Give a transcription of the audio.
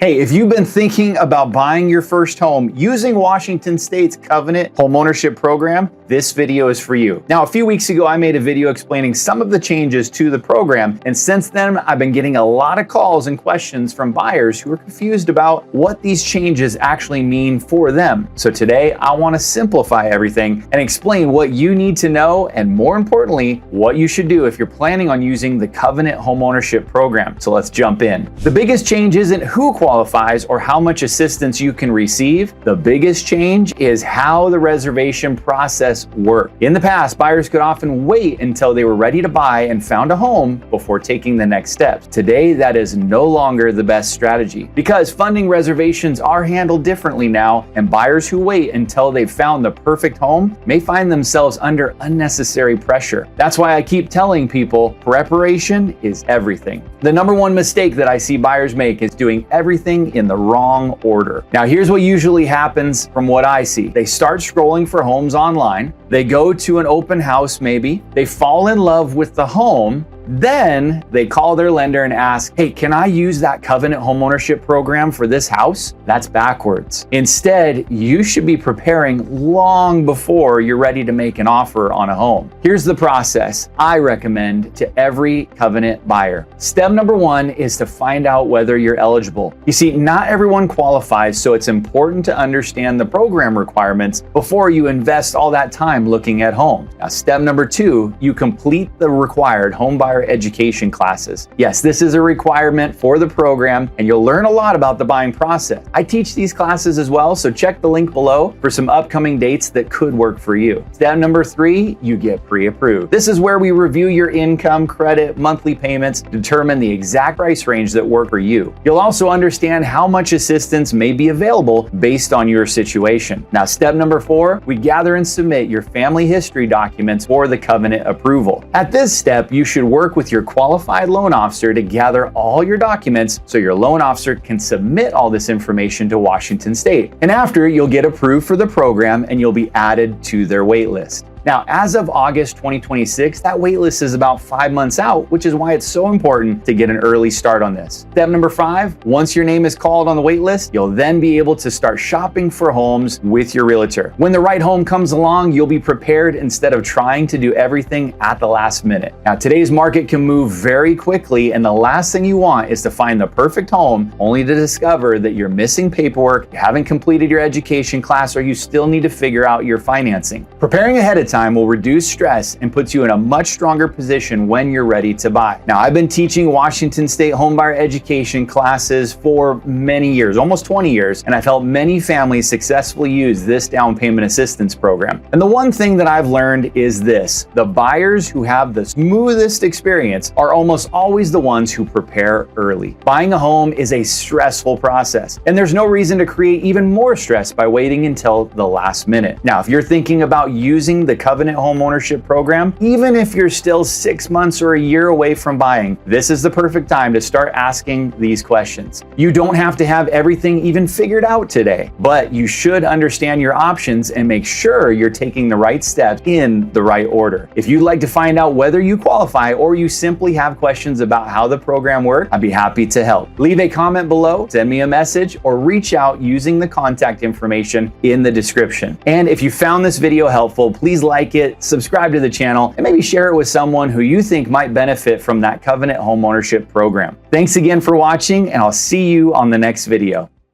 Hey, if you've been thinking about buying your first home using Washington State's Covenant Homeownership Program, this video is for you. Now, a few weeks ago, I made a video explaining some of the changes to the program, and since then, I've been getting a lot of calls and questions from buyers who are confused about what these changes actually mean for them. So today, I want to simplify everything and explain what you need to know, and more importantly, what you should do if you're planning on using the Covenant Homeownership Program. So let's jump in. The biggest change isn't who qualifies or how much assistance you can receive. The biggest change is how the reservation process works. In the past, buyers could often wait until they were ready to buy and found a home before taking the next steps. Today, that is no longer the best strategy because funding reservations are handled differently now, and buyers who wait until they've found the perfect home may find themselves under unnecessary pressure. That's why I keep telling people preparation is everything. The number one mistake that I see buyers make is doing everything in the wrong order. Now, here's what usually happens from what I see. They start scrolling for homes online. They go to an open house maybe. They fall in love with the home. Then they call their lender and ask, hey, can I use that Covenant Homeownership Program for this house? That's backwards. Instead, you should be preparing long before you're ready to make an offer on a home. Here's the process I recommend to every Covenant buyer. Step number one is to find out whether you're eligible. You see, not everyone qualifies, so it's important to understand the program requirements before you invest all that time looking at homes. Now, step number two, you complete the required home buyer education classes. Yes, this is a requirement for the program, and you'll learn a lot about the buying process. I teach these classes as well, so check the link below for some upcoming dates that could work for you. Step number three, you get pre-approved. This is where we review your income, credit, monthly payments, determine the exact price range that work for you. You'll also understand how much assistance may be available based on your situation. Now, step number four, we gather and submit your family history documents for the Covenant approval. At this step, you should work with your qualified loan officer to gather all your documents so your loan officer can submit all this information to Washington State. And after, you'll get approved for the program and you'll be added to their wait list. Now, as of August 2026, that waitlist is about 5 months out, which is why it's so important to get an early start on this. Step number five, once your name is called on the waitlist, you'll then be able to start shopping for homes with your realtor. When the right home comes along, you'll be prepared instead of trying to do everything at the last minute. Now, today's market can move very quickly, and the last thing you want is to find the perfect home only to discover that you're missing paperwork, you haven't completed your education class, or you still need to figure out your financing. Preparing ahead of time will reduce stress and puts you in a much stronger position when you're ready to buy. Now, I've been teaching Washington State homebuyer education classes for many years, almost 20 years, and I've helped many families successfully use this down payment assistance program. And the one thing that I've learned is this: the buyers who have the smoothest experience are almost always the ones who prepare early. Buying a home is a stressful process, and there's no reason to create even more stress by waiting until the last minute. Now, if you're thinking about using the Covenant Homeownership Program, even if you're still 6 months or a year away from buying, this is the perfect time to start asking these questions. You don't have to have everything even figured out today, but you should understand your options and make sure you're taking the right steps in the right order. If you'd like to find out whether you qualify or you simply have questions about how the program works, I'd be happy to help. Leave a comment below, send me a message, or reach out using the contact information in the description. And if you found this video helpful, please like it, subscribe to the channel, and maybe share it with someone who you think might benefit from that Covenant Homeownership Program. Thanks again for watching, and I'll see you on the next video.